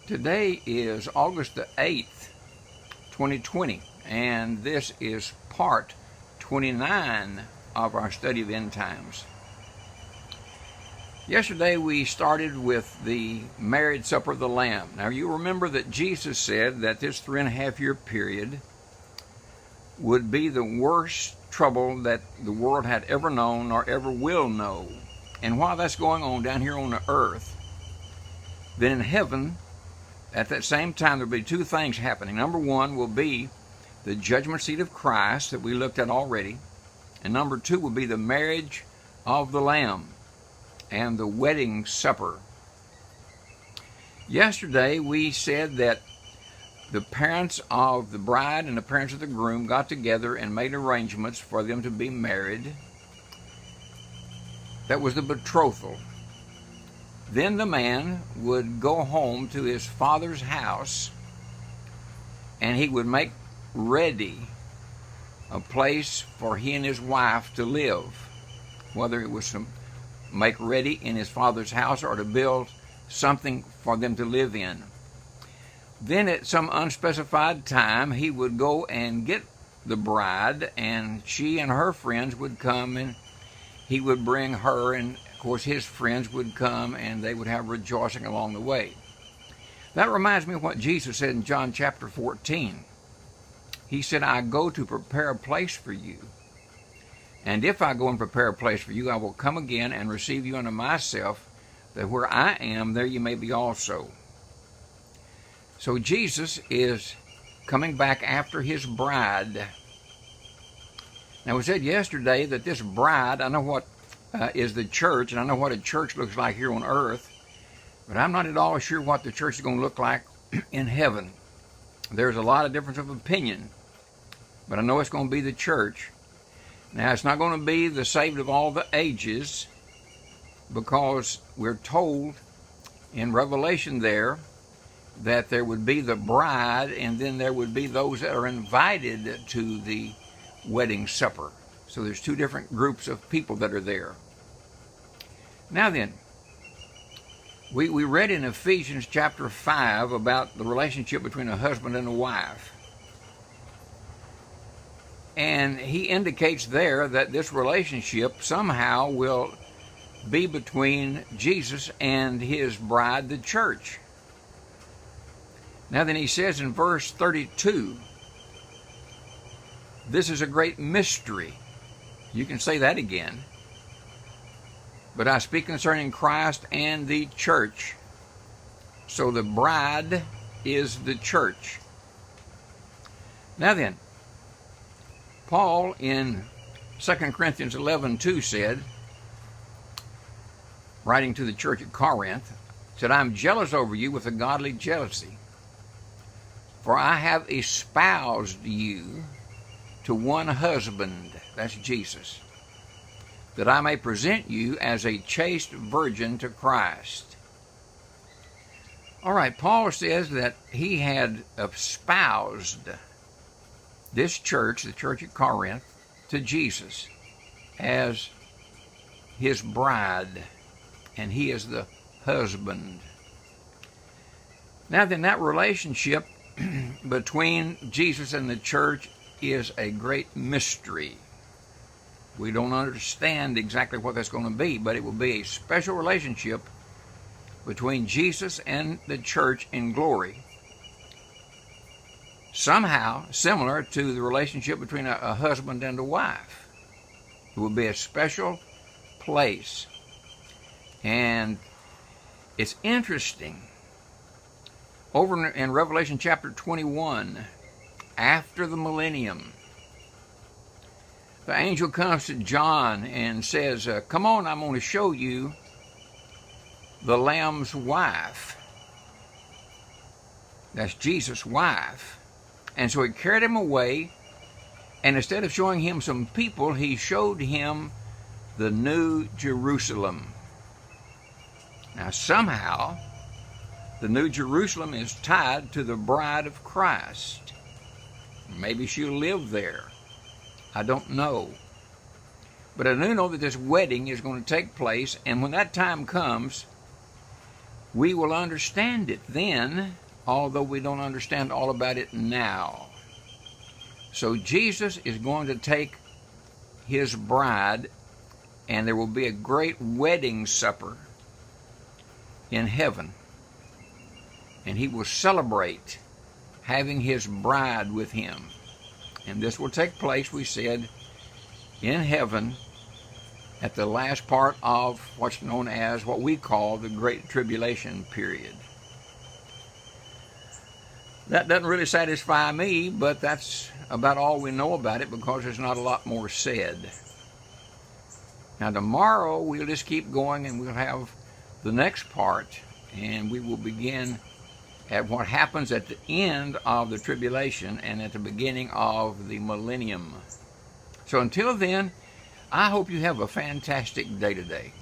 Today is August the 8th, 2020, and this is part 29 of our study of end times. Yesterday we started with the marriage supper of the Lamb. Now you remember that Jesus said that this 3.5-year period would be the worst trouble that the world had ever known or ever will know. And while that's going on down here on the earth, then in heaven, at that same time, there'll be two things happening. Number one will be the judgment seat of Christ that we looked at already. And number two will be the marriage of the Lamb and the wedding supper. Yesterday, we said that the parents of the bride and the parents of the groom got together and made arrangements for them to be married. That was the betrothal. Then the man would go home to his father's house and he would make ready a place for he and his wife to live, whether it was to make ready in his father's house or to build something for them to live in. Then at some unspecified time, he would go and get the bride, and she and her friends would come, and he would bring her, and of course his friends would come, and they would have rejoicing along the way. That reminds me of what Jesus said in John chapter 14. He said, I go to prepare a place for you. And if I go and prepare a place for you, I will come again and receive you unto myself, that where I am, there you may be also. So Jesus is coming back after his bride. Now, we said yesterday that this bride, I know what is the church, and I know what a church looks like here on earth, but I'm not at all sure what the church is going to look like in heaven. There's a lot of difference of opinion, but I know it's going to be the church. Now, it's not going to be the saved of all the ages, because we're told in Revelation there that there would be the bride, and then there would be those that are invited to the wedding supper. So there's two different groups of people that are there. Now then, we read in Ephesians chapter 5 about the relationship between a husband and a wife. And he indicates there that this relationship somehow will be between Jesus and his bride, the church. Now then, he says in verse 32, this is a great mystery. You can say that again. But I speak concerning Christ and the church. So the bride is the church. Now then, Paul in 2 Corinthians 11:2 said, writing to the church at Corinth, said, I'm jealous over you with a godly jealousy, for I have espoused you to one husband, that's Jesus, that I may present you as a chaste virgin to Christ. All right, Paul says that he had espoused this church, the church at Corinth, to Jesus as his bride, and he is the husband. Now then, that relationship between Jesus and the church is a great mystery. We don't understand exactly what that's going to be, but it will be a special relationship between Jesus and the church in glory. Somehow similar to the relationship between a husband and a wife. It will be a special place. And it's interesting. Over in Revelation chapter 21, after the millennium, the angel comes to John and says, come on, I'm going to show you the Lamb's wife. That's Jesus' wife. And so he carried him away, and instead of showing him some people, he showed him the New Jerusalem. Now somehow, the New Jerusalem is tied to the bride of Christ. Maybe she'll live there. I don't know. But I do know that this wedding is going to take place, and when that time comes, We will understand it then, although we don't understand all about it now. So Jesus is going to take his bride, and there will be a great wedding supper in heaven. And he will celebrate having his bride with him. And this will take place, we said, in heaven at the last part of what's known as what we call the Great Tribulation period. That doesn't really satisfy me, but that's about all we know about it because there's not a lot more said. Now tomorrow we'll just keep going and we'll have the next part, and we will begin at what happens at the end of the tribulation and at the beginning of the millennium. So until then, I hope you have a fantastic day today.